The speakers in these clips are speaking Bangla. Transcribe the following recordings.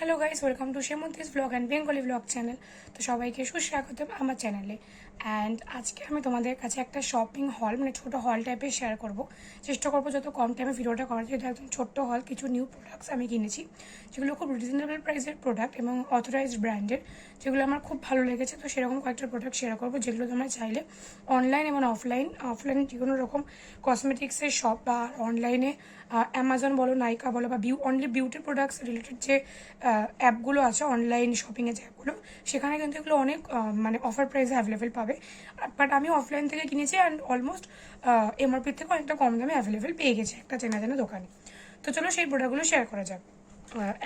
Hello guys, welcome to Semonti's blog and Bengali blog channel. তো সবাইকে সুস্বাগতম আমার চ্যানেলে। অ্যান্ড আজকে আমি তোমাদের কাছে একটা শপিং হল মানে ছোটো হল টাইপের শেয়ার করব। চেষ্টা করবো যত কম টাইমে ভিডিওটা করার, যেহেতু একদম ছোট্ট হল, কিছু নিউ প্রোডাক্টস আমি কিনেছি যেগুলো খুব রিজনেবল প্রাইসের প্রোডাক্ট এবং অথরাইজড ব্র্যান্ডের, যেগুলো আমার খুব ভালো লেগেছে। তো সেরকম কয়েকটা প্রোডাক্ট শেয়ার করবো যেগুলো তোমরা চাইলে অনলাইন এবং অফলাইন যে কোনো রকম কসমেটিক্সের শপ বা অনলাইনে অ্যামাজন বলো, নাইকা বলো বা অনলি বিউটি প্রোডাক্টস রিলেটেড যে অ্যাপগুলো আছে, অনলাইন শপিংয়ের যে অ্যাপগুলো, সেখানে কিন্তু এগুলো অনেক মানে অফার প্রাইসে অ্যাভেলেবেল পাবে। বাট আমি অফলাইন থেকে কিনেছি অ্যান্ড অলমোস্ট এমআরপির থেকে অনেকটা কম দামে অ্যাভেলেবেল পেয়ে গেছে একটা চেনা জানা দোকানে। তো চলো সেই প্রোডাক্টগুলো শেয়ার করা যাক।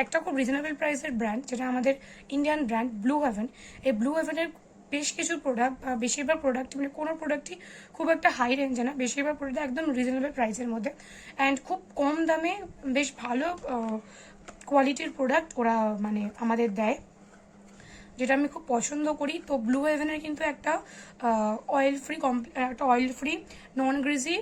একটা খুব রিজনেবল প্রাইসের ব্র্যান্ড, যেটা আমাদের ইন্ডিয়ান ব্র্যান্ড ব্লু হেভেন। এই ব্লু হেভেনের বেশ কিছু প্রোডাক্ট বা বেশিরভাগ প্রোডাক্ট, মানে কোনো প্রোডাক্টই খুব একটা হাই রেঞ্জে না, বেশিরভাগ প্রোডাক্ট একদম রিজনেবল প্রাইসের মধ্যে অ্যান্ড খুব কম দামে বেশ ভালো কোয়ালিটির প্রোডাক্ট ওরা মানে আমাদের দেয়, যেটা আমি খুব পছন্দ করি। তো ব্লু হেভেনের কিন্তু একটা অয়েল ফ্রি নন গ্রিজি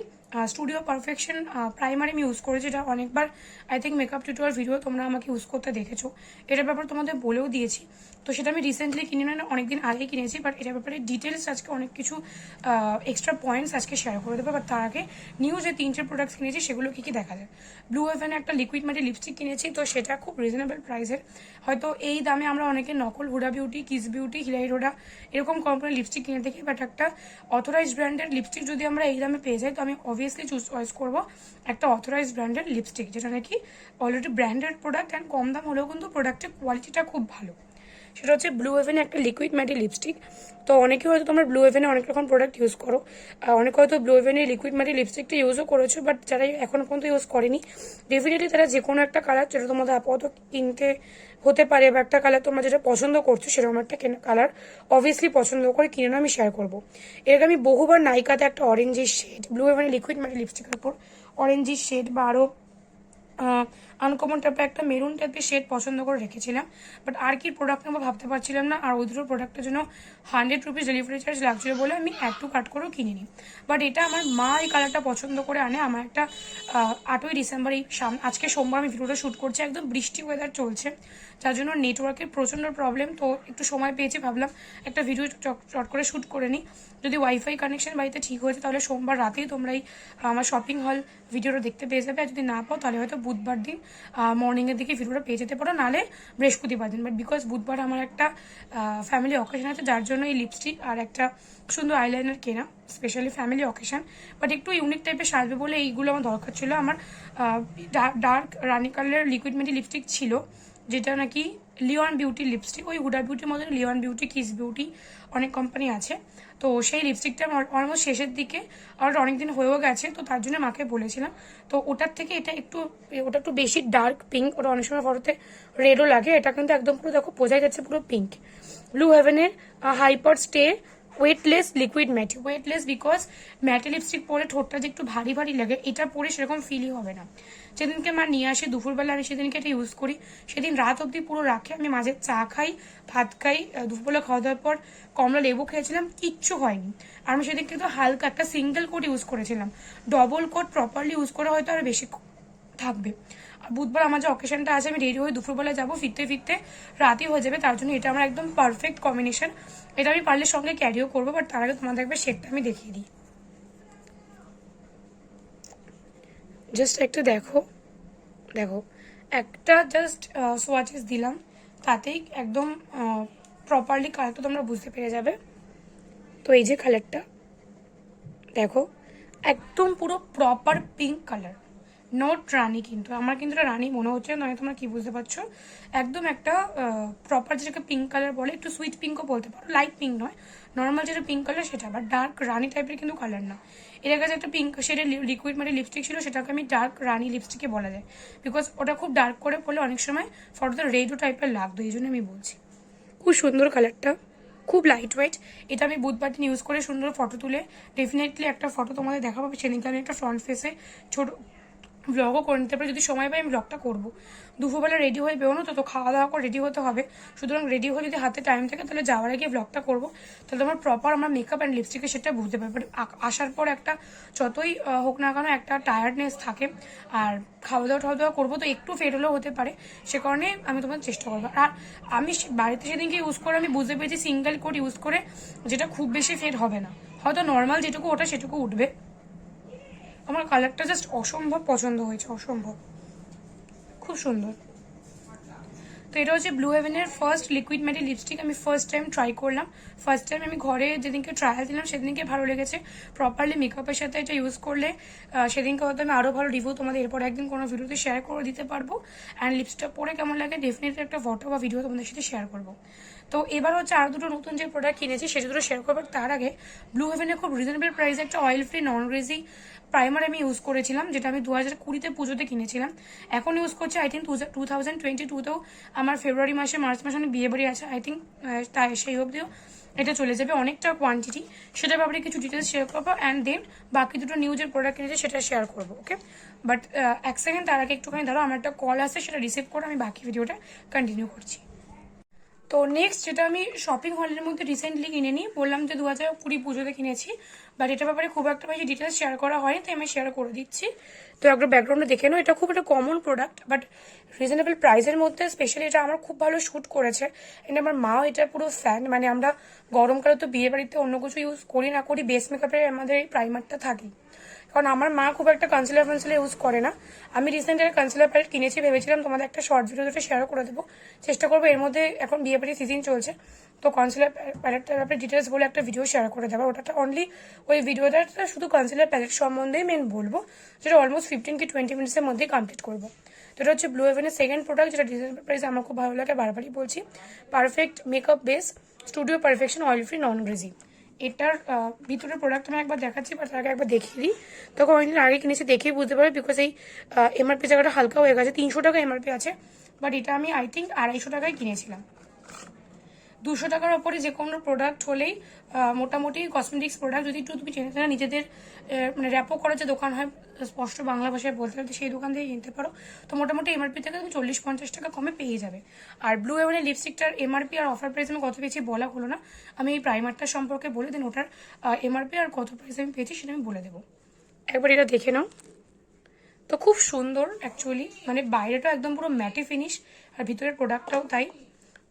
স্টুডিও পারফেকশন প্রাইমার আমি ইউজ করেছি, যেটা অনেকবার I think makeup tutorial video তোমরা আমাকে ইউজ করতে দেখেছো। এটার ব্যাপারে তোমাদের বলেও দিয়েছি। তো সেটা আমি রিসেন্টলি কিনে না অনেকদিন আগেই কিনেছি, বাট এটার ব্যাপারে ডিটেলস আজকে অনেক কিছু এক্সট্রা পয়েন্টস আজকে শেয়ার করে দেবো। বাট তার আগে নিউ যে 3টে প্রোডাক্টস কিনেছি সেগুলো কী কী দেখা যায়। ব্লু হেভেনে একটা লিকুইড ম্যাটে লিপস্টিক কিনেছি, তো সেটা খুব রিজনেবল প্রাইসের। হয়তো এই দামে আমরা অনেকে নকল Hooda beauty, kiss beauty, হিলাই Rhoda এরকম কোম্পানির লিপস্টিক কিনে দেখি, বাট একটা অথরাইজড ব্র্যান্ডের লিপস্টিক যদি আমরা এই দামে পেয়ে যাই, তো আমি অবভিয়াসলি চয়েস করবো একটা অথরাইজড ব্র্যান্ডের লিপস্টিক, যেটা নাকি অলরেডি ব্র্যান্ডেড প্রোডাক্ট অ্যান্ড কম দাম হলেও কিন্তু প্রোডাক্টের কোয়ালিটিটা খুব ভালো। সেটা হচ্ছে ব্লু হেভেনে একটা লিকুইড ম্যাটি লিপস্টিক। তো অনেকে হয়তো তোমরা ব্লু হেভেনে অনেক রকম প্রোডাক্ট ইউজ করো, অনেকে হয়তো ব্লু হেভেনের লিকুইড ম্যাটি লিপস্টিকটা ইউজও করেছো, বাট যারা এখনো পর্যন্ত ইউজ করেনি, ডেফিনেটলি তারা যে কোনো একটা কালার যেটা তোমাদের আপাতত কিনতে হতে পারে, বা একটা কালার তোমরা যেটা পছন্দ করছো সেরকম একটা কালার অবভিয়াসলি পছন্দ করে কিনে আমি শেয়ার করবো। এর আগে আমি বহুবার নাইকাতে একটা অরেঞ্জিস শেড, ব্লু হেভেনের লিকুইড ম্যাটি লিপস্টিকের উপর অরেঞ্জিস শেড বা আরও আনকমন টাইপের একটা মেরুন টাইপের শেড পছন্দ করে রেখেছিলাম, বাট আর কি প্রোডাক্ট নেবো ভাবতে পারছিলাম না, আর ওই দুটো প্রোডাক্টের জন্য 100 রুপিস ডেলিভারি চার্জ লাগছিল বলে আমি অ্যাড টু কার্ট করেও কিনে নিই। বাট এটা আমার মা এই কালারটা পছন্দ করে আনে। আমার একটা 8ই ডিসেম্বর, এই আজকে সোমবার আমি ভিডিওটা শ্যুট করছি, একদম বৃষ্টি ওয়েদার চলছে, যার জন্য নেটওয়ার্কের প্রচণ্ড প্রবলেম। তো একটু সময় পেয়েছি, ভাবলাম একটা ভিডিও চট করে শ্যুট করে নিই। যদি ওয়াইফাই কানেকশন বাড়িতে ঠিক হয়েছে তাহলে সোমবার রাতেই তোমরা এই আমার শপিং হল ভিডিওটা দেখতে পেয়ে যাবে, আর যদি না পাও তাহলে হয়তো বুধবার দিন মর্নিংয়ের দিকে ভিডিওটা পেয়ে যেতে পারো, নাহলে বৃহস্পতিবার দিন। বাট বিকজ বুধবার আমার একটা ফ্যামিলি অকেশন আছে, যার জন্য এই লিপস্টিক আর একটা সুন্দর আইলাইনার কেনা, স্পেশালি ফ্যামিলি অকেশন, বাট একটু ইউনিক টাইপের সাজবে বলে এইগুলো আমার দরকার ছিল। আমার ডার্ক রানি কালারের লিকুইড মেটি লিপস্টিক ছিল, যেটা নাকি লিওন বিউটি লিপস্টিক, ওই হুডা বিউটির মধ্যে লিওন বিউটি, কিস বিউটি অনেক কোম্পানি আছে। তো সেই লিপস্টিকটা অলমোস্ট শেষের দিকে আর অনেকদিন হয়েও গেছে, তো তার জন্য মাকে বলেছিলাম। তো ওটার থেকে ওটা একটু বেশি ডার্ক পিঙ্ক, ওটা অনেক সময় ফটোতে রেডও লাগে, এটা কিন্তু একদম পুরো দেখো বোঝাই যাচ্ছে পুরো পিঙ্ক। ব্লু হেভেনের hyper stay weightless liquid matte, weightless because matte lipstick পরে ঠোঁটটা যে একটু ভারী ভারী লাগে, এটা পরে সেরকম ফিলই হবে না। যেদিনকে মা নিয়ে আসে দুপুরবেলা, আমি সেদিনকে এটা ইউজ করি, সেদিন রাত অবধি পুরো রাখে। আমি মাঝে চা খাই, ভাত খাই, দুপুরবেলা খাওয়া দাওয়ার পর কমলা লেবু খেয়েছিলাম, কিচ্ছু হয়নি। আর আমি সেদিন কিন্তু হালকা একটা সিঙ্গেল কোট ইউজ করেছিলাম, ডবল কোট প্রপারলি ইউজ করে হয়তো আরও বেশি থাকবে। আর বুধবার আমার যে অকেশনটা আছে, আমি রেডি হয়ে দুপুরবেলা যাবো, ফিরতে ফিরতে রাতই হয়ে যাবে, তার জন্য এটা আমার একদম পারফেক্ট কম্বিনেশন। এটা আমি পারলে সঙ্গে ক্যারিও করবো, বাট তার আগে তোমাদের একবার শেডটা আমি দেখিয়ে দিই। জাস্ট একটা দেখো দেখো একটা জাস্ট সোয়াচেস দিলাম, তাতেই একদম প্রপারলি কালারটা তোমরা বুঝতে পেরে যাবে। তো এই যে কালারটা দেখো, একদম পুরো প্রপার পিঙ্ক কালার, নট রানি, কিন্তু আমার কিন্তু এটা রানি মনে হচ্ছে না, তোমরা কি বুঝতে পারছো, একদম একটা প্রপার যেটাকে পিঙ্ক কালার বলে, একটু সুইট পিঙ্কও বলতে পারো, লাইট পিঙ্ক নয়, নর্মাল যেটা পিঙ্ক কালার সেটা, বাট ডার্ক রানি টাইপের কিন্তু কালার না। এর কাছে একটা পিঙ্ক শেডের লিকুইড মানে লিপস্টিক ছিল, সেটাকে আমি ডার্ক রানি লিপস্টিকে বলা যায়, বিকজ ওটা খুব ডার্ক করে পড়লে অনেক সময় ফটোতে রেডও টাইপের লাগতো, এই জন্য আমি বলছি। খুব সুন্দর কালারটা, খুব লাইট ওয়েট। এটা আমি বুধবার দিন ইউজ করে সুন্দর ফটো তুলে ডেফিনেটলি একটা ফটো তোমাদের দেখাবো। সেদিনকে আমি একটা ফ্রন্ট ফেসে ছোট ব্লগও করে নিতে পারি, যদি সময় পাই আমি ব্লগটা করবো। দুপুরবেলা রেডি হয়ে বেরোনো তো খাওয়া দাওয়া করে রেডি হতে হবে, সুতরাং রেডি হয়ে যদি হাতে টাইম থাকে তাহলে যাওয়ার আগে ব্লগটা করবো, তাহলে তোমার প্রপার আমার মেকআপ অ্যান্ড লিপস্টিকে সেটা বুঝতে পারবে। বাট আসার পর একটা যতই হোক না কেন একটা টায়ার্ডনেস থাকে, আর খাওয়া দাওয়া করবো তো একটু ফেড হলেও হতে পারে, সে কারণে আমি তোমার চেষ্টা করবো। আর আমি বাড়িতে সেদিনকে ইউজ করে আমি বুঝতে পেরেছি সিঙ্গেল কোট ইউজ করে যেটা খুব বেশি ফেড হবে না, হয়তো নর্মাল যেটুকু ওটা সেটুকু উঠবে। আমার কালারটা জাস্ট অসম্ভব পছন্দ হয়েছে, অসম্ভব, খুব সুন্দর। তো এটা হচ্ছে blue হেভেনের first liquid matte lipstick, আমি ফার্স্ট টাইম ট্রাই করলাম। ফার্স্ট টাইম আমি ঘরে যেদিনকে ট্রায়াল দিলাম সেদিনকে ভালো লেগেছে। প্রপারলি মেকআপের সাথে এটা ইউজ করলে সেদিনকে হয়তো আমি আরও ভালো রিভিউ তোমাদের এরপর একদিন কোনো ভিডিওতে শেয়ার করে দিতে পারবো। অ্যান্ড লিপস্টিকটা পরে কেমন লাগে ডেফিনেটলি একটা ফটো বা ভিডিও তোমাদের সাথে শেয়ার করবো। তো এবার হচ্ছে আর দুটো নতুন যে প্রোডাক্ট কিনেছি সেটা দুটো শেয়ার করবো। তার আগে ব্লু হেভেনের খুব রিজনেবল প্রাইসে একটা অয়েল ফ্রি নন গ্রেজি প্রাইমার আমি ইউজ করেছিলাম, যেটা আমি 2020-তে পুজোতে কিনেছিলাম। এখন ইউজ করছি আই থিঙ্ক 2022-তেও আমার ফেব্রুয়ারি মাসে মার্চ মাসে অনেক বিয়ে বাড়ি আছে আই থিঙ্ক, তাই সেই অবধিও এটা চলে যাবে, অনেকটা কোয়ান্টিটি। সেটা ব্যাপারে কিছু ডিটেলস শেয়ার করবো, অ্যান্ড দেন বাকি দুটো নিউজের প্রোডাক্ট কিনেছে সেটা শেয়ার করবো। ওকে, বাট এক সেকেন্ড তার আগে একটুখানি ধরো, আমার একটা কল আসছে, সেটা রিসিভ করে আমি বাকি ভিডিওটা কন্টিনিউ করছি। তো নেক্সট যেটা আমি শপিং হলের মধ্যে রিসেন্টলি কিনে নিই, বললাম যে 2020 পুজোতে কিনেছি, বাট এটা ব্যাপারে খুব একটা বেশি ডিটেলস শেয়ার করা হয়নি, তাই আমি শেয়ার করে দিচ্ছি। তো একবার ব্যাকগ্রাউন্ডে দেখে নাও, এটা খুব একটা কমন প্রোডাক্ট বাট রিজনেবল প্রাইসের মধ্যে, স্পেশালি এটা আমার খুব ভালো শ্যুট করেছে। এন্ড আমার মাও এটা পুরো ফ্যান, মানে আমরা গরমকালে তো বিয়ে বাড়িতে অন্য কিছু ইউজ করি না করি, বেস মেকআপের আমাদের এই প্রাইমারটা থাকি, কারণ আমার মা খুব একটা কনসিলার ইউজ করে না। আমি রিসেন্ট একটা কনসিলার প্যালেট কিনেছি, ভেবেছিলাম তোমাদের একটা শর্ট ভিডিওতে শেয়ার করে দেবো, চেষ্টা করবো। এর মধ্যে এখন বিয়ে বাড়ির সিজন চলছে, তো কনসিলার প্যালেটটার ব্যাপারে ডিটেলস বলে একটা ভিডিও শেয়ার করে দেবো। ওটা অনলি ওই ভিডিওটা শুধু কনসিলার প্যালেট সম্বন্ধেই মেন বলবো, যেটা অলমোস্ট 15 কি 20 মিনিটসের মধ্যেই কমপ্লিট করবো। তো এটা হচ্ছে ব্লু হেভেনের সেকেন্ড প্রোডাক্ট, যেটা রিজনেবল প্রাইস আমার খুব ভালো লাগে, বারবারই বলছি। Perfect makeup base studio perfection oil free non greasy. এটার ভিতরের প্রোডাক্ট আমি একবার দেখাচ্ছি, বা তার আগে একবার দেখিয়ে দিই। তখন অনেকদিন আগে কিনেছি, দেখেই বুঝতে পারবে, বিকজ এই এমআরপি জায়গাটা হালকা হয়ে গেছে। 300 টাকা এমআরপি আছে, বাট এটা আমি আই থিঙ্ক 250 টাকায় কিনেছিলাম। 200 টাকার ওপরে যে কোনো প্রোডাক্ট হলেই, মোটামুটি কসমেটিক্স প্রোডাক্ট যদি একটু তুমি চেনে চেনা নিজেদের মানে র্যাপো করার যে দোকান হয়, স্পষ্ট বাংলা ভাষায় বলতে গেলে সেই দোকান থেকে কিনতে পারো, তো মোটামুটি এমআরপি থেকে তুমি 40-50 টাকা কমে পেয়ে যাবে। আর ব্লু হেভেনের লিপস্টিকটার এমআরপি আর অফার প্রাইস আমি কত পেয়েছি বলা হলো না, আমি এই প্রাইমারটার সম্পর্কে বলে দিন, ওটার এমআরপি আর কত প্রাইস আমি পেয়েছি সেটা আমি বলে দেবো। একবার এটা দেখে নাও, তো খুব সুন্দর অ্যাকচুয়ালি, মানে বাইরেটা একদম পুরো ম্যাটে ফিনিশ, আর ভিতরের প্রোডাক্টটাও তাই।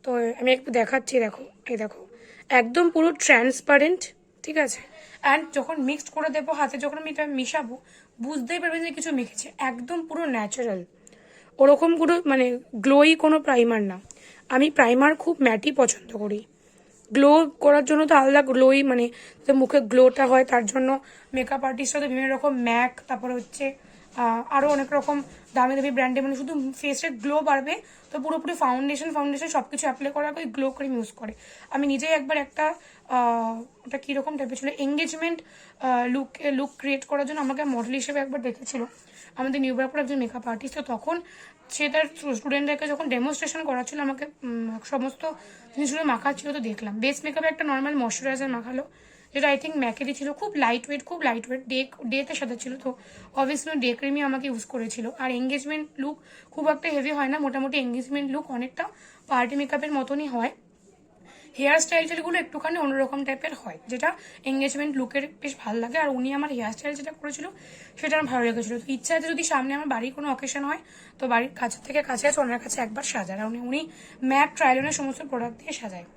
তো আমি একটু দেখাচ্ছি, দেখো এই দেখো, একদম পুরো ট্রান্সপারেন্ট, ঠিক আছে। অ্যান্ড যখন মিক্সড করে দেবো হাতে, যখন আমি এটা মিশাবো বুঝতেই পারবেন যে কিছু মেখেছে, একদম পুরো ন্যাচারাল, ওরকম কোনো মানে গ্লোই কোনো প্রাইমার না। আমি প্রাইমার খুব ম্যাটই পছন্দ করি, গ্লো করার জন্য তো আলাদা গ্লোই, মানে মুখে গ্লোটা হয় তার জন্য মেকআপ আর্টিস্টরা তো বিভিন্ন রকম ম্যাক, তারপরে হচ্ছে আরও অনেক রকম দামি দামি ব্র্যান্ডে, মানে শুধু ফেসের গ্লো বাড়বে তো পুরোপুরি ফাউন্ডেশন সব কিছু অ্যাপ্লাই করার আগে গ্লো ক্রিম ইউজ করে। আমি নিজেই একবার একটা ওটা কীরকম টাইপের ছিল, এঙ্গেজমেন্ট লুক ক্রিয়েট করার জন্য আমাকে মডেল হিসেবে একবার দেখেছিল আমাদের নিউ ব্যারাকপুর একজন মেকআপ আর্টিস্ট। তো তখন সে তার স্টুডেন্টদেরকে যখন ডেমনস্ট্রেশন করাচ্ছিল, আমাকে সমস্ত জিনিসগুলো মাখাচ্ছিল, তো দেখলাম বেস মেকআপে একটা নর্মাল ময়শ্চারাইজার মাখালো, যেটা আই থিঙ্ক ম্যাকেরই ছিল, খুব লাইট ওয়েট ডেতে সাথে ছিল, তো অবভিয়াসলি ডে ক্রিমই আমাকে ইউজ করেছিল। আর এঙ্গেজমেন্ট লুক খুব একটা হেভি হয় না, মোটামুটি এঙ্গেজমেন্ট লুক অনেকটা পার্টি মেকআপের মতনই হয়। হেয়ার স্টাইলগুলো একটুখানি অন্যরকম টাইপের হয়, যেটা এঙ্গেজমেন্ট লুকের বেশ ভালো লাগে। আর উনি আমার হেয়ার স্টাইল যেটা করেছিল সেটা আমার ভালো লেগেছিলো। তো ইচ্ছা আছে যদি সামনে আমার বাড়ির কোনো অকেশন হয়, তো বাড়ির কাছের থেকে কাছে আছে, ওনার কাছে একবার সাজায়, আর উনি ম্যাক ট্রায়ালনের সমস্ত প্রোডাক্ট দিয়ে সাজায়।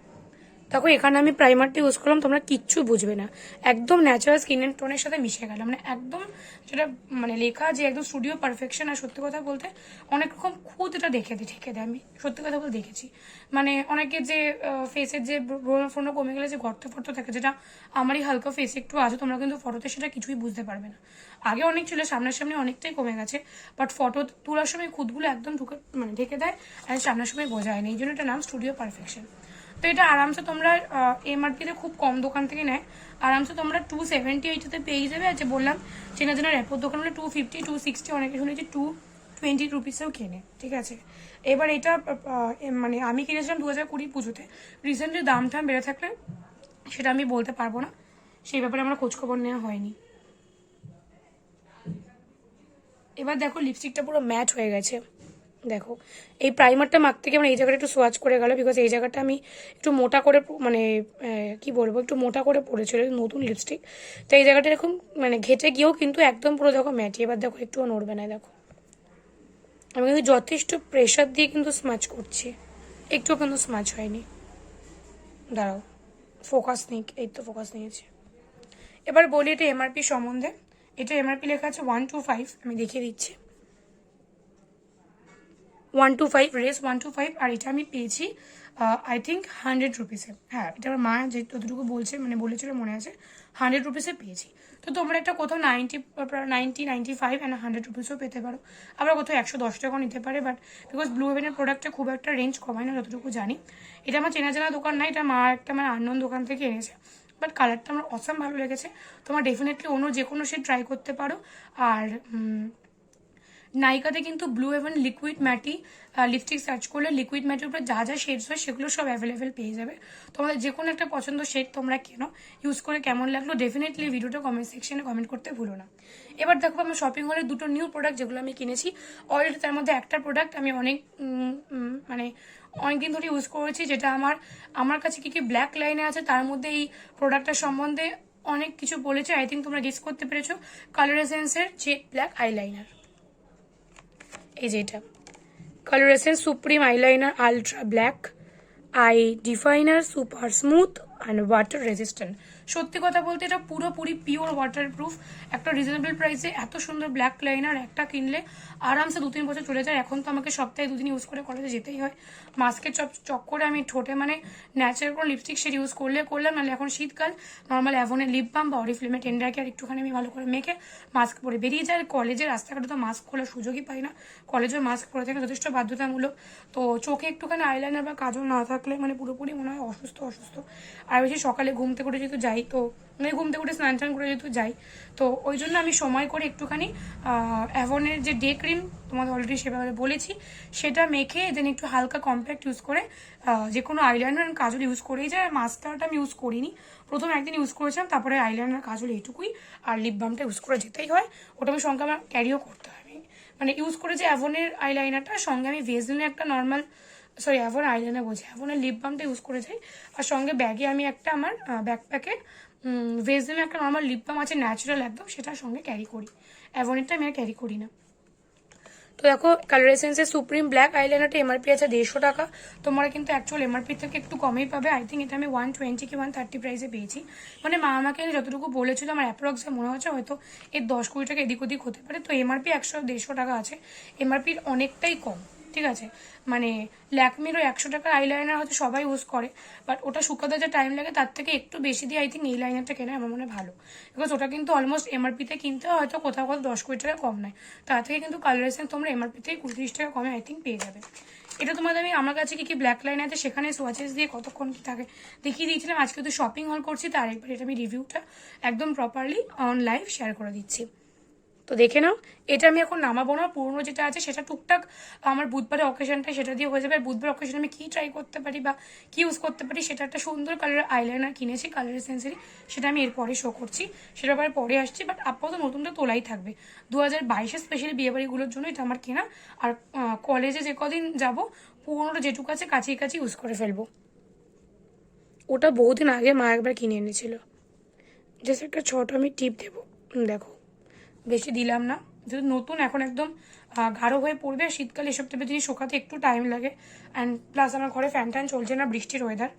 দেখো এখানে আমি প্রাইমারটা ইউজ করলাম, তোমরা কিচ্ছু বুঝবে না, একদম ন্যাচারাল স্কিনের টোনের সাথে মিশে গেল, মানে একদম যেটা মানে লেখা যে একদম স্টুডিও পারফেকশন। আর সত্যি কথা বলতে অনেক রকম খুদ এটা ঠেকে দেয়, আমি সত্যি কথা বলতে দেখেছি, মানে অনেকের যে ফেসের যে ব্রণ কমে গেলে যে গর্ত ফর্ত থাকে, যেটা আমারই হালকা ফেসে একটু আছে, তোমরা কিন্তু ফটোতে সেটা কিছুই বুঝতে পারবে না। আগে অনেক ছিল, সামনাসামনি অনেকটাই কমে গেছে, বাট ফটো তোলার সময় খুদগুলো একদম ঢেকে দেয়, আর সামনাসামনি বোঝা যায় না, এই জন্য এটা নাম স্টুডিও পারফেকশন। তো এটা আরামসে তোমরা এমআরপিতে খুব কম দোকান থেকে নেয়, আরামসে তোমরা 278 পেয়ে যাবে। আর যে বললাম চেনা র্যাপোর দোকান হলে 250 260, অনেকে শুনেছি 220 রুপিসেও কেনে, ঠিক আছে। এবার এটা মানে আমি কিনেছিলাম 2020 পুজোতে, রিসেন্টলি দাম বেড়ে থাকলে সেটা আমি বলতে পারবো না, সেই ব্যাপারে আমার খোঁজখবর নেওয়া হয়নি। এবার দেখো লিপস্টিকটা পুরো ম্যাট হয়ে গেছে। দেখো এই প্রাইমারটা মাখতে গিয়ে আমার এই জায়গাটা একটু সোয়াচ করে গেল, বিকজ এই জায়গাটা আমি একটু মোটা করে মানে কি বলবো, একটু মোটা করে পড়েছিল নতুন লিপস্টিক, তো এই জায়গাটা এরকম মানে ঘেটে গিয়েও কিন্তু একদম পুরো দেখো ম্যাটি। এবার দেখো একটুও নড়বে না। দেখো আমি কিন্তু যথেষ্ট প্রেশার দিয়ে কিন্তু স্মাচ করছি, একটুও কিন্তু স্মাচ হয়নি। দাঁড়াও ফোকাস নিক, এই তো ফোকাস নিয়েছে। এবার বলি এটা এমআরপি সম্বন্ধে। এটা এমআরপি লেখা আছে 125, আমি দেখিয়ে দিচ্ছি 125 রেস 125, আর এটা আমি পেয়েছি আই থিঙ্ক 100 রুপিসে। হ্যাঁ এটা আমার মা যে যতটুকু বলছে মানে বলেছিল মনে আছে 100 রুপিসে পেয়েছি। তো তোমরা একটা কোথাও 95 অ্যান্ড 100 রুপিসও পেতে পারো, আবার কোথাও 110 টাকাও নিতে পারে, বাট বিকজ ব্লু হেভেনের প্রোডাক্টটা খুব একটা রেঞ্জ কমায় না যতটুকু জানি। এটা আমার চেনা জানা দোকান না, এটা মা একটা আমার আননোন দোকান থেকে এনেছে, বাট কালারটা আমার অসাম ভালো লেগেছে। তোমার ডেফিনেটলি অন্য যে কোনো শেড ট্রাই করতে পারো। আর নাইকাতে কিন্তু blue heaven liquid matte lipstick search করলে লিকুইড ম্যাটির উপরে যা যা শেডস হয় সেগুলো সব অ্যাভেলেবেল পেয়ে যাবে। তোমাদের যে কোনো একটা পছন্দ শেড তোমরা কেনো, ইউজ করে কেমন লাগলো ডেফিনেটলি ভিডিওটা কমেন্ট সেকশনে কমেন্ট করতে ভুলো না। এবার দেখো আমার শপিং হলে দুটো নিউ প্রোডাক্ট যেগুলো আমি কিনেছি অলরেডি, তার মধ্যে একটা প্রোডাক্ট আমি মানে অনেকদিন ধরে ইউজ করেছি, যেটা আমার কাছে কি কি ব্ল্যাক লাইনে আছে তার মধ্যে এই প্রোডাক্টটার সম্বন্ধে অনেক কিছু বলেছে। আই থিঙ্ক তোমরা গেস করতে পেরেছো, কালার এসেন্সের জেড ব্ল্যাক আইলাইনার। এই যে এটা colour essence supreme eyeliner ultra black eye definer super smooth and water resistant. সত্যি কথা বলতে এটা পুরোপুরি পিওর ওয়াটার প্রুফ। একটা রিজনেবল প্রাইসে এত সুন্দর ব্ল্যাক লাইনার একটা কিনলে আরামসে 2-3 বছর চলে যায়। এখন তো আমাকে সপ্তাহে 2 দিন ইউজ করে কলেজে যেতেই হয়, মাস্কের চক্করে আমি ঠোঁটে মানে ন্যাচারাল কোনো লিপস্টিক শেড ইউজ করলাম, নাহলে এখন শীতকাল নর্মাল অ্যাভনের লিপ বাম বা অরিফ্লেমের টেন্ডারকে আর একটুখানি আমি ভালো করে মেখে মাস্ক পরে বেরিয়ে যায়। কলেজের রাস্তাঘাটে তো মাস্ক খোলার সুযোগই পাই না, কলেজের মাস্ক পরে থাকে যথেষ্ট বাধ্যতামূলক। তো চোখে একটুখানি আইলাইনার বা কাজল না থাকলে মানে পুরোপুরি মনে হয় অসুস্থ। আর বেশি সকালে ঘুম থেকে উঠে যেহেতু যাই, তো মানে ঘুম থেকে উঠে স্নান টান করে যেহেতু যাই, তো ওই জন্য আমি সময় করে একটুখানি অ্যাভনের যে ডে ক্রিম তোমাদের অলরেডি সেভাবে বলেছি সেটা মেখে দেন একটু হালকা কম্প্যাক্ট ইউজ করে যে কোনো আইলাইনার কাজল ইউজ করেই যায়। আর মাস্কারাটা আমি ইউজ করিনি, প্রথম একদিন ইউজ করেছিলাম, তারপরে আইলাইনার কাজল এইটুকুই, আর লিপ বামটা ইউজ করে যেতেই হয়। ওটা আমি সঙ্গে আমার ক্যারিও করতে হয়। আমি মানে ইউজ করে যে অ্যাভনের আইলাইনারটা সঙ্গে আমি ভেজলিনের একটা নর্মাল অ্যাভন আইলাইনার বলছি, অ্যাভনের লিপ বামটা ইউজ করে যাই। আর সঙ্গে ব্যাগে আমি একটা আমার ব্যাকপ্যাকে ভেজলিনের একটা নর্মাল লিপ বাম আছে ন্যাচারাল একদম, সেটা সঙ্গে ক্যারি করি। অ্যাভনেরটা আমি আর ক্যারি করি না। তো দেখো কালার এসেন্সের সুপ্রিম ব্ল্যাক আইলাইনারটা এমআরপি আছে 150 টাকা, তোমরা কিন্তু অ্যাকচুয়াল এমআরপি থেকে একটু কমেই পাবে। আই থিঙ্ক এটা আমি 120 কি 130 প্রাইসে পেয়েছি। মানে মা আমাকে যতটুকু বলেছিল আমার অ্যাপ্রক্সে মনে হচ্ছে হয়তো এর 10-20 টাকা এদিক ওদিক হতে পারে। তো এমআরপি 150 টাকা আছে, এমআরপির অনেকটাই কম, ঠিক আছে। মানে ল্যাকমিরও 100 টাকার আইলাইনার হয়তো সবাই ইউজ করে, বাট ওটা শুকাতে যে টাইম লাগে তার থেকে একটু বেশি দিয়ে আই থিঙ্ক এই লাইনারটা কেনা আমার মনে ভালো, বিকজ ওটা কিন্তু অলমোস্ট এমআরপিতে কিনতে হয়তো কোথাও 10-20 টাকা কম নেয়, তার থেকে কিন্তু কালার এসেন্স তোমরা এমআরপিতে 20-30 টাকা কমে আই থিঙ্ক পেয়ে যাবে। এটা তোমাদের আমি আমার কাছে কি কি ব্ল্যাক লাইন আছে সেখানে সোয়াচেস দিয়ে কতক্ষণ কি থাকে দেখিয়ে দিয়েছিলাম। আজকে তো শপিং হল করছি, তার একবার এটা আমি রিভিউটা একদম প্রপারলি অন লাইভ শেয়ার করে দিচ্ছি, তো দেখে নাও। এটা আমি এখন নামাবো না, পুরনো যেটা আছে সেটা টুকটাক আমার বুধবারের অকেশনটা সেটা দিয়ে হয়ে যাবে। আর বুধবার অকেশনে আমি কী ট্রাই করতে পারি বা কী ইউজ করতে পারি সেটা একটা সুন্দর কালারের আইলাইনার কিনেছি কালার এসেন্সেরই, সেটা আমি এরপরে শো করছি, সেটা পরে আসছি। বাট আপাতত নতুনটা তোলাই থাকবে 2022-এর স্পেশালি বিয়েবাড়িগুলোর জন্য এটা আমার কেনা। আর কলেজে যে কদিন যাবো পুরোনোটা যেটুকু আছে কাছেই কাছে ইউজ করে ফেলবো। ওটা বহুদিন আগে মা একবার কিনে এনেছিল, জাস্ট একটা ছোট আমি টিপ দেবো, দেখো বেশি দিলাম না, যেহেতু নতুন এখন একদম গাঢ় হয়ে পড়বে। শীতকালে এসব টাইপের জিনিস শোকাতে একটু টাইম লাগে, অ্যান্ড প্লাস আমার ঘরে ফ্যান ট্যান চলছে না, বৃষ্টির ওয়েদার,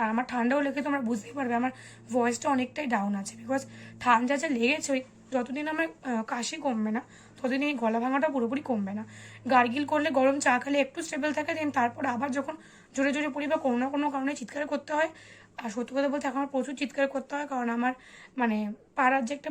আর আমার ঠান্ডাও লেগে তোমরা বুঝতেই পারবে আমার ভয়েসটা অনেকটাই ডাউন আছে, বিকজ ঠান্ডা যা লেগেছে ওই যতদিন আমার কাশি কমবে না ততদিন এই গলা ভাঙাটা পুরোপুরি কমবে না। গার্গিল করলে গরম চা খেলে একটু স্টেবল থাকে, দেন তারপর আবার যখন জোরে জোরে পড়ি বা কোনো না কোনো কারণে চিৎকার করতে হয়। আর সত্যি কথা বলতে এখন আমার প্রচুর চিৎকার করতে হয়, কারণ আমার মানে পাড়ার যে একটা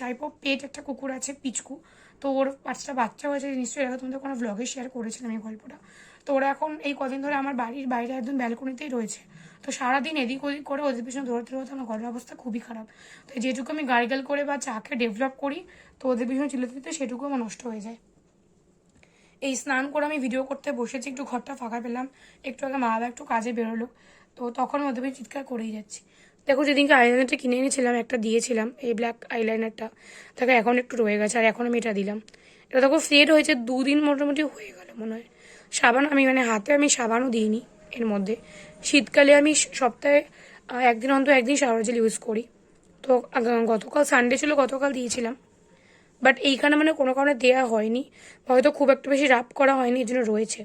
টাইপ অফ পেট একটা কুকুর আছে পিচকু, তো ওর 5টা বাচ্চা হয়েছে, নিশ্চয়ই এরকম তোমাদের কোনো ব্লগে শেয়ার করেছিলাম এই গল্পটা। তো ওরা এখন এই কদিন ধরে আমার বাড়ির বাইরে একদম ব্যালকনিতেই রয়েছে, তো সারাদিন এদিক ওদিক করে ওদের পিছনে দৌড়াতে দৌড়াতে আমার গলার অবস্থা খুবই খারাপ। তো যেটুকু আমি গার্গেল করে বা চাকে ডেভেলপ করি তো ওদের পিছনে চিল্লাতে দিতে সেটুকু আমার নষ্ট হয়ে যায়। এই স্নান করে আমি ভিডিও করতে বসেছি, একটু ঘরটা ফাঁকা পেলাম, একটু আগে মা বাবা একটু কাজে বেরোলো, তো তখন ওদের পিছনে চিৎকার করেই যাচ্ছি। দেখো যেদিনকে আইলাইনারটা কিনে এনেছিলাম একটা দিয়েছিলাম এই ব্ল্যাক আইলাইনারটা, তাকে এখন একটু রয়ে গেছে, আর এখন আমি এটা দিলাম। এটা দেখো ফেড হয়েছে 2 দিন মোটামুটি হয়ে গেল মনে হয়। সাবান আমি মানে হাতে আমি সাবানও দিইনি এর মধ্যে। শীতকালে আমি সপ্তাহে একদিন অন্তত একদিন শাওয়ার জেল ইউজ করি। তো গতকাল সানডে ছিল, গতকাল দিয়েছিলাম, বাট এইখানে মানে কোনো কারণে দেওয়া হয়নি, হয়তো খুব একটা বেশি রাব করা হয়নি, এই জন্য রয়েছে।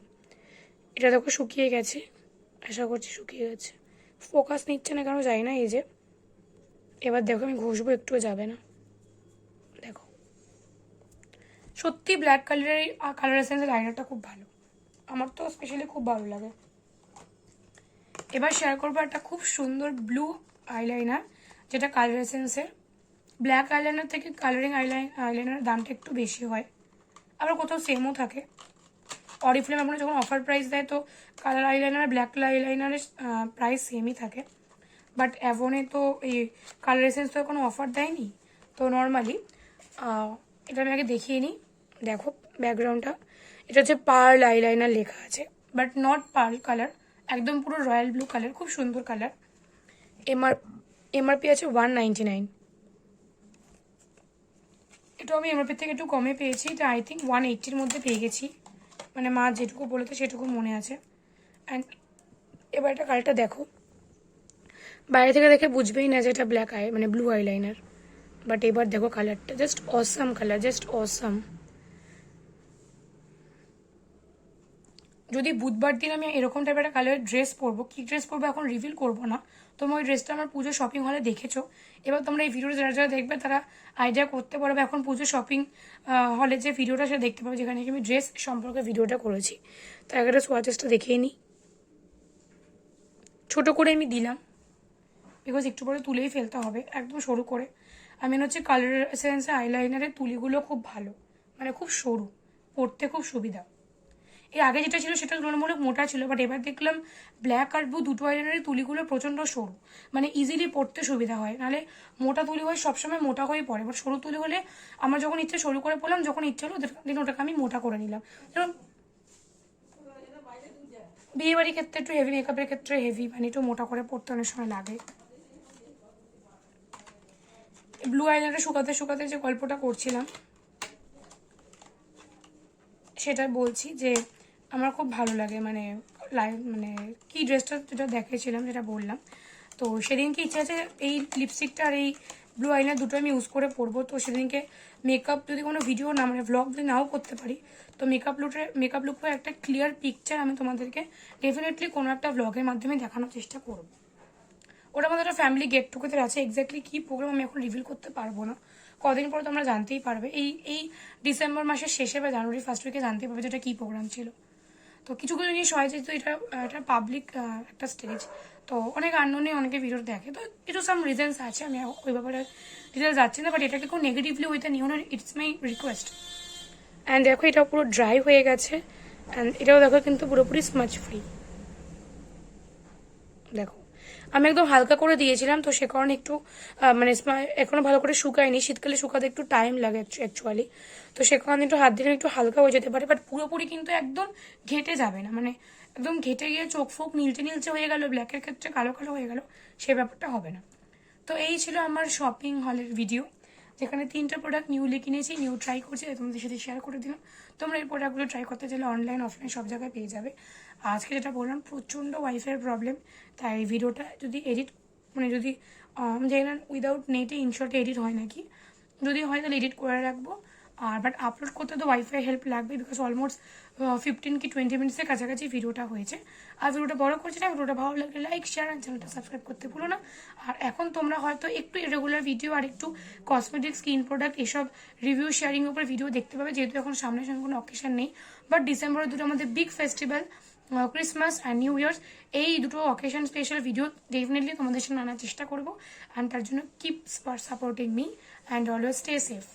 এটা দেখো শুকিয়ে গেছে, আশা করছি শুকিয়ে গেছে। ফোকাস নিচ্ছে না কেন যাই না। এই যে এবার দেখো আমি ঘষবো, একটুও যাবে না। দেখো সত্যি ব্ল্যাক কালারের কালার এসেন্সের আইলাইনারটা খুব ভালো, আমার তো স্পেশালি খুব ভালো লাগে। এবার শেয়ার করবো একটা খুব সুন্দর ব্লু আইলাইনার, যেটা কালার এসেন্সের। ব্ল্যাক আইলাইনার থেকে কালারিং আইলাইনারের দামটা একটু বেশি হয়, আবার কোথাও সেমও থাকে। অরিফ্লেম আমরা যখন অফার প্রাইস দেয় তো কালার আইলাইনার ব্ল্যাক আইলাইনারের প্রাইস সেমই থাকে, বাট অ্যাভনে তো এই কালার এসেন্স তো কোনো অফার দেয়নি। তো নর্মালি এটা আমি আগে দেখিয়ে নিই। দেখো ব্যাকগ্রাউন্ডটা, এটা হচ্ছে পার্ল আইলাইনার লেখা আছে, বাট নট পার্ল কালার, একদম পুরো রয়্যাল ব্লু কালার, খুব সুন্দর কালার। এমআরপি আছে 199। এটা আমি এমআরপি থেকে একটু কমে পেয়েছি, এটা আই থিঙ্ক 180-র মধ্যে পেয়ে গেছি, মানে মা যেটুকু বলেছে সেটুকু মনে আছে। অ্যান্ড এবার এটা কালারটা দেখো, বাইরে থেকে দেখে বুঝবেই না যে এটা ব্ল্যাক মানে ব্লু আইলাইনার, বাট এবার দেখো কালারটা, just awesome colour, just awesome. যদি বুধবার দিন আমি এরকম টাইপের একটা কালারের ড্রেস পরবো, কী ড্রেস পরবো এখন রিভিল করবো না, তোমরা ওই ড্রেসটা আমার পুজো শপিং হলে দেখেছো। এবার তোমরা এই ভিডিওটা যারা যারা দেখবে তারা আইডিয়া করতে পারবে এখন পুজো শপিং হলে যে ভিডিওটা সেটা দেখতে পাবে, যেখানে আমি ড্রেস সম্পর্কে ভিডিওটা করেছি। তার একটা সোয়াচেসটা দেখিয়ে নিই, ছোটো করে আমি দিলাম বিকজ একটু পরে তুলেই ফেলতে হবে, একদম সরু করে। আমি হচ্ছে কালার এসেন্সের আইলাইনারের তুলিগুলো খুব ভালো, মানে খুব সরু, পরতে খুব সুবিধা। এর আগে যেটা ছিল সেটা তুলনামূলক মোটা ছিল, বাট এবার দেখলাম ব্ল্যাক আর ব্লু দুটো আইলাইনারের তুলিগুলো প্রচণ্ড সরু, মানে ইজিলি পরতে সুবিধা হয়। নাহলে মোটা তুলি হয় সবসময় মোটা হয়েই পড়ে, বাট সরু তুলি হলে আমার যখন ইচ্ছে সরু করে পড়লাম, যখন ইচ্ছে হলো দিন ওটাকে আমি মোটা করে নিলাম। যেমন বিয়ে বাড়ির ক্ষেত্রে একটু হেভি, মেকআপের ক্ষেত্রে হেভি, মানে একটু মোটা করে পড়তে অনেক সময় লাগে। ব্লু আইলাইনারটা শুকাতে শুকাতে যে গল্পটা করছিলাম সেটা বলছি যে আমার খুব ভালো লাগে, মানে মানে কি ড্রেসটা যেটা দেখিয়েছিলাম সেটা বললাম। তো সেদিনকে ইচ্ছা আছে এই লিপস্টিকটা আর এই ব্লু আইলাইনার দুটো আমি ইউজ করে পরবো। তো সেদিনকে মেকআপ যদি কোনো ভিডিও না মানে ভ্লগ যদি নাও করতে পারি, তো মেকআপ লুকের একটা ক্লিয়ার পিকচার আমি তোমাদেরকে ডেফিনেটলি কোনো একটা ভ্লগের মাধ্যমে দেখানোর চেষ্টা করবো। ওটা আমাদের একটা ফ্যামিলি গেট টুগেদার আছে, এক্স্যাক্টলি কী প্রোগ্রাম আমি এখন রিভিল করতে পারবো না, কদিন পরে তোমরা জানতেই পারবে। এই ডিসেম্বর মাসের শেষে বা জানুয়ারি ফার্স্ট উইকে জানতেই পারবে যেটা কী প্রোগ্রাম ছিল। তো কিছু কিছু জিনিস হয় যেহেতু এটা পাবলিক একটা স্টেজ, তো অনেক আননোনে অনেকে ভিডিও দেখে, তো কিছু সাম রিজনস আছে, আমি ওই ব্যাপারে ডিটেলস যাচ্ছি না, বাট এটাকে কোনো নেগেটিভলি ওইটা নিও না, ইটস মাই রিকোয়েস্ট। অ্যান্ড দেখো এটা পুরো ড্রাই হয়ে গেছে, অ্যান্ড এটাও দেখো কিন্তু পুরোপুরি স্মাচ ফ্রি। দেখো আমি একদম হালকা করে দিয়েছিলাম, তো সে কারণে একটু মানে এখনো ভালো করে শুকায়নি, শীতকালে শুকাতে একটু টাইম লাগে অ্যাকচুয়ালি, তো সে কারণে একটু হাত দিলে একটু হালকা হয়ে যেতে পারে, বাট পুরোপুরি কিন্তু একদম ঘেটে যাবে না, মানে একদম ঘেটে গিয়ে চোখ ফোক নীলচে নীলচে হয়ে গেল, ব্ল্যাকের ক্ষেত্রে কালো কালো হয়ে গেল, সে ব্যাপারটা হবে না। তো এই ছিল আমার শপিং হলের ভিডিও, যেখানে 3টা প্রোডাক্ট নিউলি কিনেছি, নিউ ট্রাই করছি, তোমাদের সাথে শেয়ার করে দিলাম। তোমরা এই প্রোডাক্টগুলো ট্রাই করতে চাইলে অনলাইন অফলাইন সব জায়গায় পেয়ে যাবে। আজকে যেটা বললাম প্রচণ্ড ওয়াইফাইয়ের প্রবলেম, তাই ভিডিওটা যদি এডিট মানে যদি জানি না উইদাউট নেটে ইনশর্টে এডিট হয় নাকি, যদি হয় তাহলে এডিট করে রাখবো। আর বাট আপলোড করতে তো ওয়াইফাই হেল্প লাগবে, বিকজ অলমোস্ট 15 কি 20 মিনিটসের কাছাকাছি ভিডিওটা হয়েছে। আর ভিডিওটা বড় করছি না, ভিডিওটা ভালো লাগলে লাইক শেয়ার আর চ্যানেলটা সাবস্ক্রাইব করতে ভুলো না। আর এখন তোমরা হয়তো একটু ইরেগুলার ভিডিও আর একটু কসমেটিক স্কিন প্রোডাক্ট এসব রিভিউ শেয়ারিং উপর ভিডিও দেখতে পাবে, যেহেতু এখন সামনে সামনে কোনো অকেশন নেই, বাট ডিসেম্বরের দুটো আমাদের big festival Christmas and new years, এই দুটো অকেশন স্পেশাল ভিডিও ডেফিনেটলি তোমাদের সাথে আনার চেষ্টা করবো। অ্যান্ড তার জন্য keep supporting me and always stay safe.